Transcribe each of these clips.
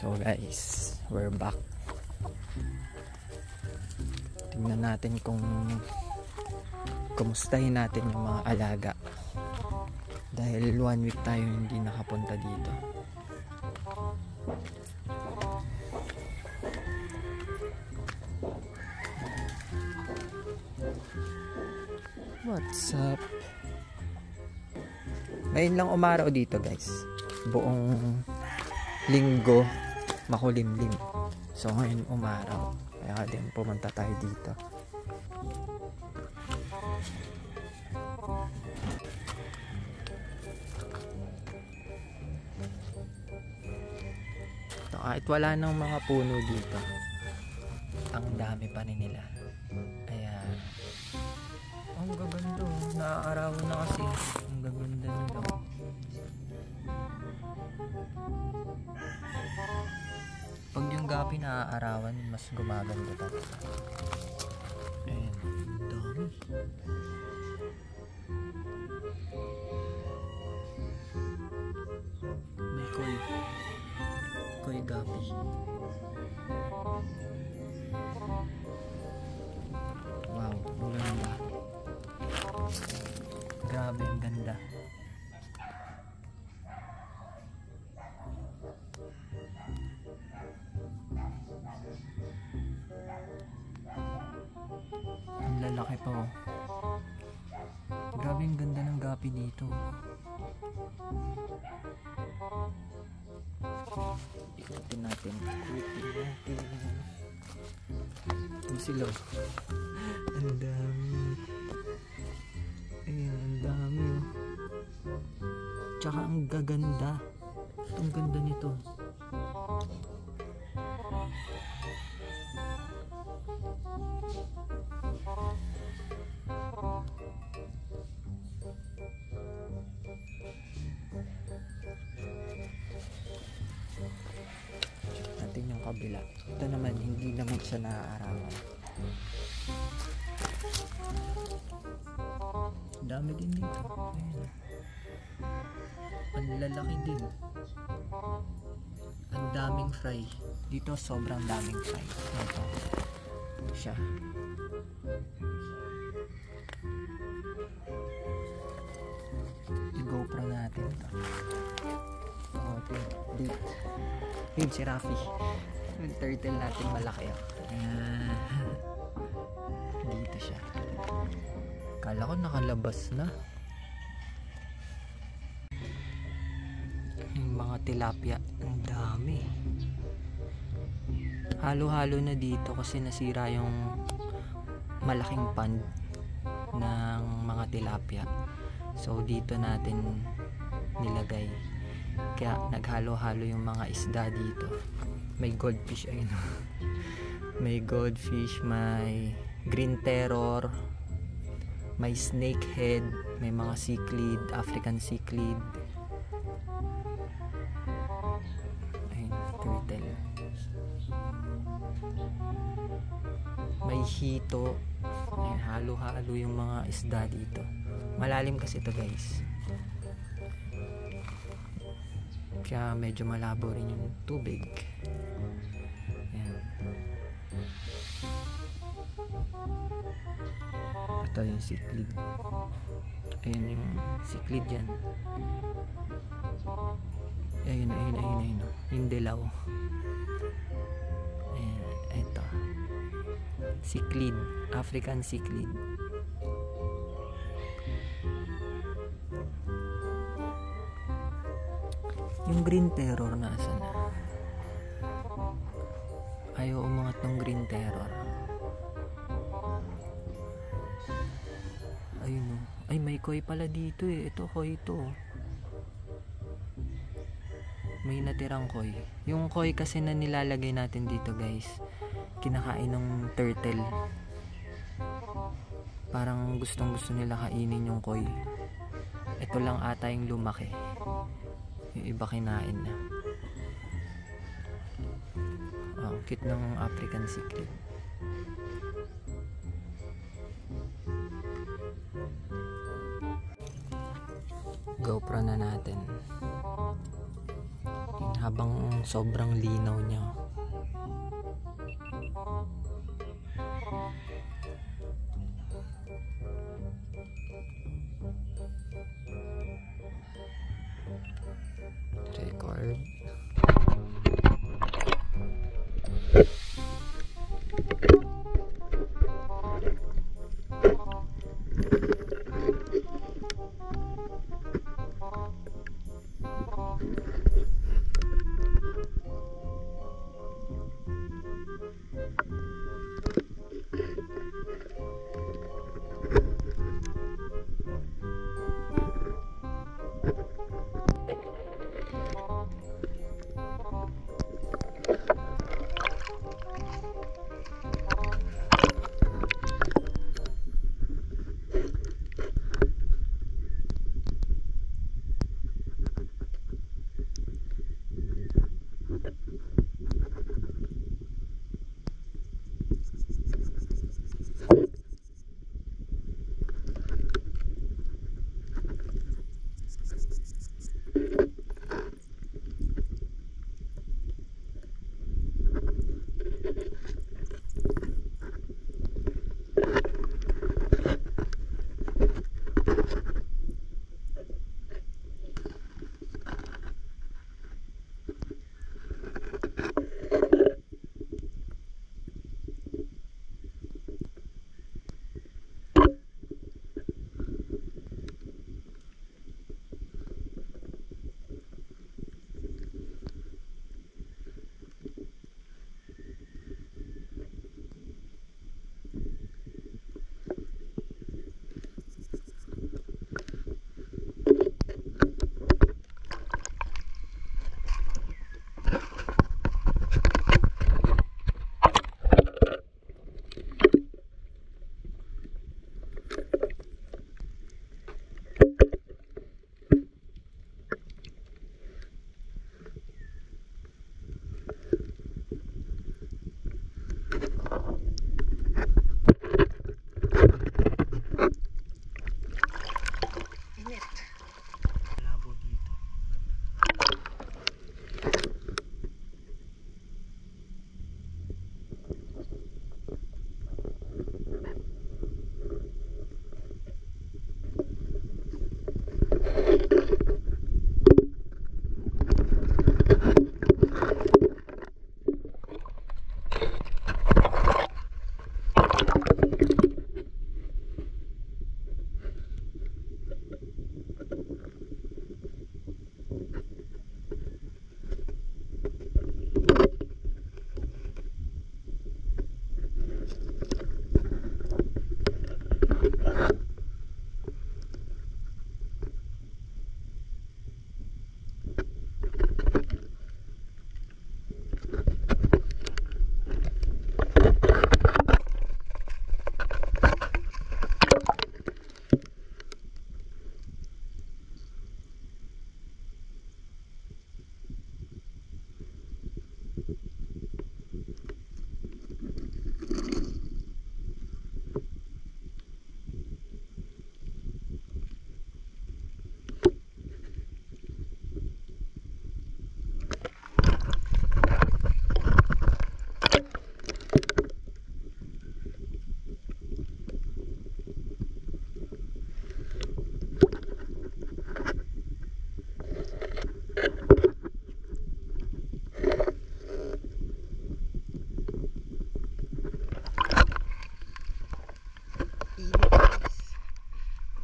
So guys, we're back. Tingnan natin kung kumustahin natin yung mga alaga. Dahil 1 week tayo hindi nakapunta dito. What's up? Ngayon lang umaraw dito guys. Buong linggo makulimlim. So ngayon umaraw. Kaya din pumunta tayo dito. So, kahit wala nang mga puno dito, ang dami pa rin nila. Ayan. Ang gaganda. Naaarawan na kasi. Ang gaganda nila. Pag yung gapi naaarawan, mas gumaganda talaga. Ayan, dami. May koi gapi. Wow, ang ganda. Grabe, ang ganda. Ang lalaki pa oh. Grabe ang ganda ng gapi dito. Ikutin natin. Ang sila. Ang dami. Ayan, ang dami oh. Tsaka ang gaganda. Ang ganda nito. Natin yung kabila. Ito naman, hindi naman siya naaarawan. Dami din dito. Ayan. Ang lalaki din. Ang daming fry. Dito sobrang daming fry. Ito. Siya. I-GoPro natin ito. Dito. Yun si Rafi. Yung turtle natin malaki oh. Dito siya. Kala ko nakalabas na. Yung mga tilapia, ang dami. Halo-halo na dito kasi nasira yung malaking pond ng mga tilapia. So dito natin nilagay. Kaya naghalo-halo yung mga isda dito. May goldfish ayun. May goldfish, may green terror, may snakehead, may mga cichlid, African cichlid. Ayun, turtle. May hito. Ayun, halo-halo yung mga isda dito. Malalim kasi ito guys. Kaya medyo malabo rin yung tubig. Ayan. Ito yung cichlid. Ayan yung cichlid dyan. Ayun. Yung dilaw. Ayan. Ito. Cichlid. African cichlid. Yung green terror nasa na? Ayaw umangat ng green terror. Ayun o. Ay, may koi pala dito eh. Ito koi ito. May natirang koi. Yung koi kasi na nilalagay natin dito guys, kinakain ng turtle. Parang gustong gusto nila kainin yung koi. Ito lang ata yung lumaki. Yung iba kinain na. Oh, cute ng African cichlid. GoPro na natin. Habang sobrang linaw niya. Record.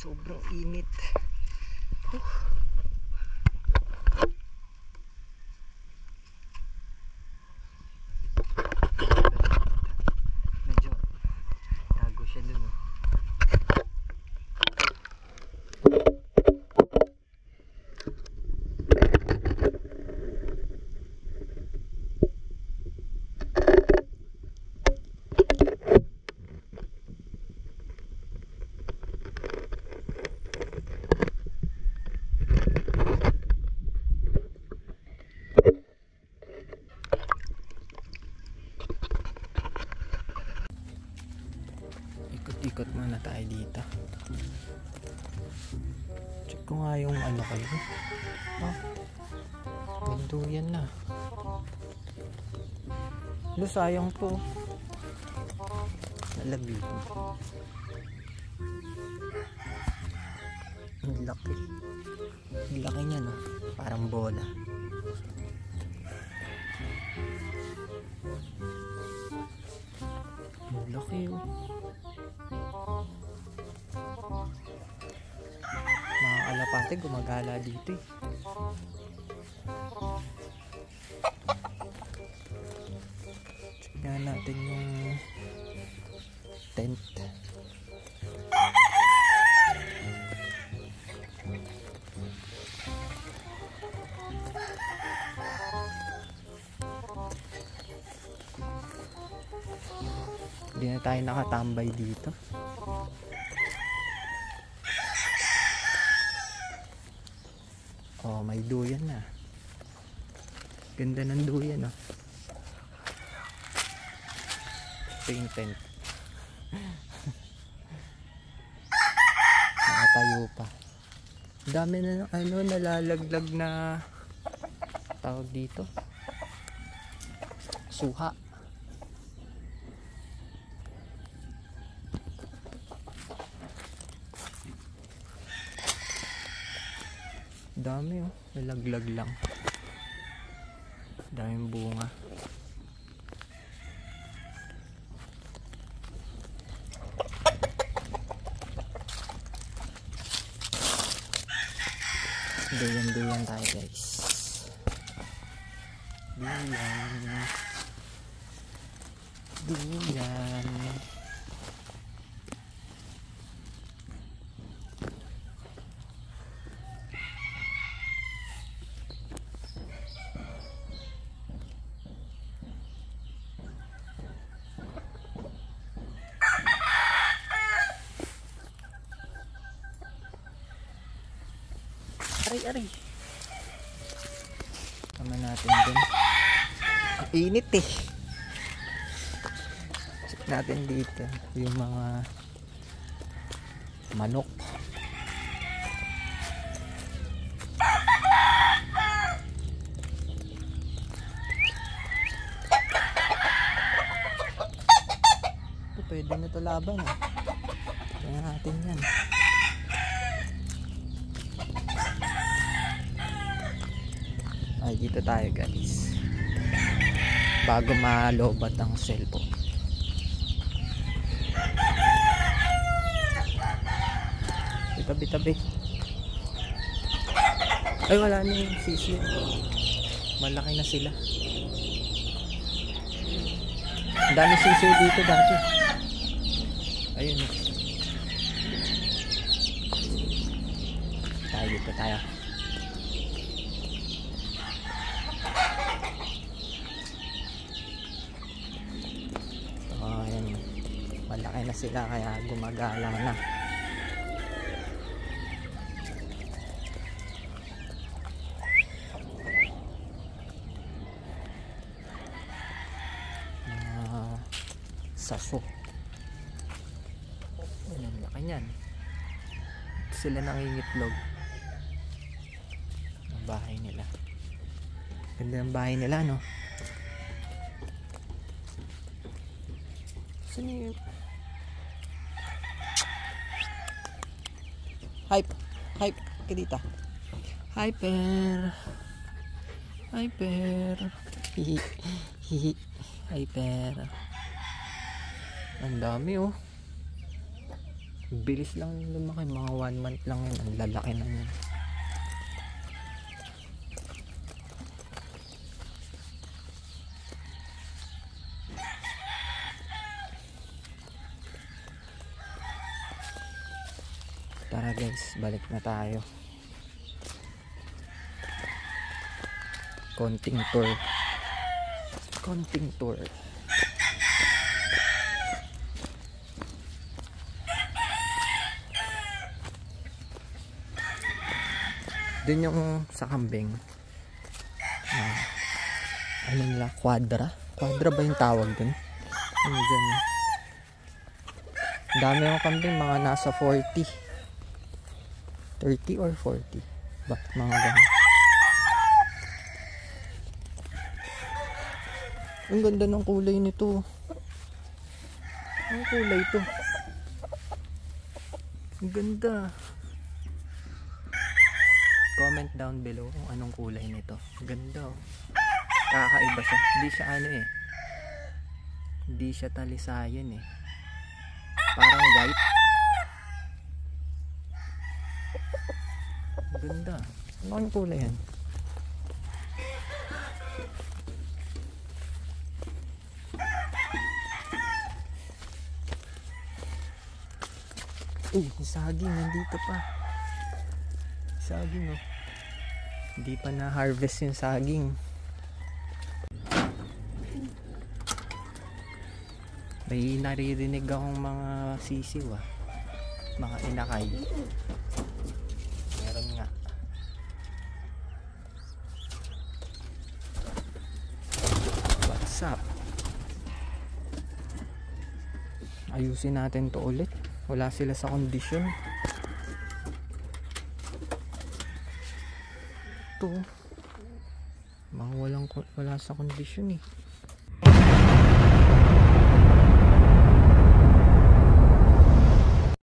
Sobrang init. Medyo tago siya dun. ko nga yung ano kayo. Oh, may duyan na. Lo, sayang to. Nalaglag. Ang laki. Ang laki niya, no? Parang bola. Ang laki, oh. Mga kalapate gumagala dito, eh. Tignan natin yung tent. Hindi na tayo nakatambay dito. Oh, may duyan na. Ganda ng duyan, oh. Ito yung tent. Nakatayo pa. Dami na ano, nalalaglag na tawag dito. Suha. Dami, oh, nalaglag lang. Daming bunga. Duyan tayo, guys. Duyan. Aray. Tama natin dun. Init, eh. Check natin dito yung mga manok. Ito, pwede na ito laban, eh. Tingnan natin yan. Ay, dito tayo, guys, bago malobat ang cellphone. Tabi. Ay, wala na yung sisi. Malaki na sila. Ang dami sisi dito dati. Ayun, dito tayo. Ayan, malaki na sila kaya gumagala na. Saso. Ayan, laki niyan. Ito sila nangingitlog. Ang bahay nila. Ganda ng bahay nila, no? Saan yung... Hype ka dito. Hyper. Hyper. Ang dami, oh. Bilis lang lumaki, mga 1 month lang yun. Ang lalaki na yun. Tara, guys, balik na tayo. Konting tour. Dun yung sa kambing. Ano nila? Quadra ba yung tawag dun? Ano dyan? Dami yung kambing, mga nasa 40. 30 or 40. Bakit mga ganun? Ang ganda ng kulay nito. Ang kulay ito. Ang ganda. Comment down below kung anong kulay nito. Ang ganda oh. Kakaiba siya. Hindi siya ano eh. Hindi siya talisayan eh. Parang white. Ang ganda. Ano ang kulay yan? Yung saging nandito pa. Saging oh. Hindi pa na harvest yung saging. May naririnig akong mga sisiw ah. Mga inakay. Meron nga. What's up? Ayusin natin to ulit. Wala sila sa kondisyon. Ito mga wala sa kondisyon eh.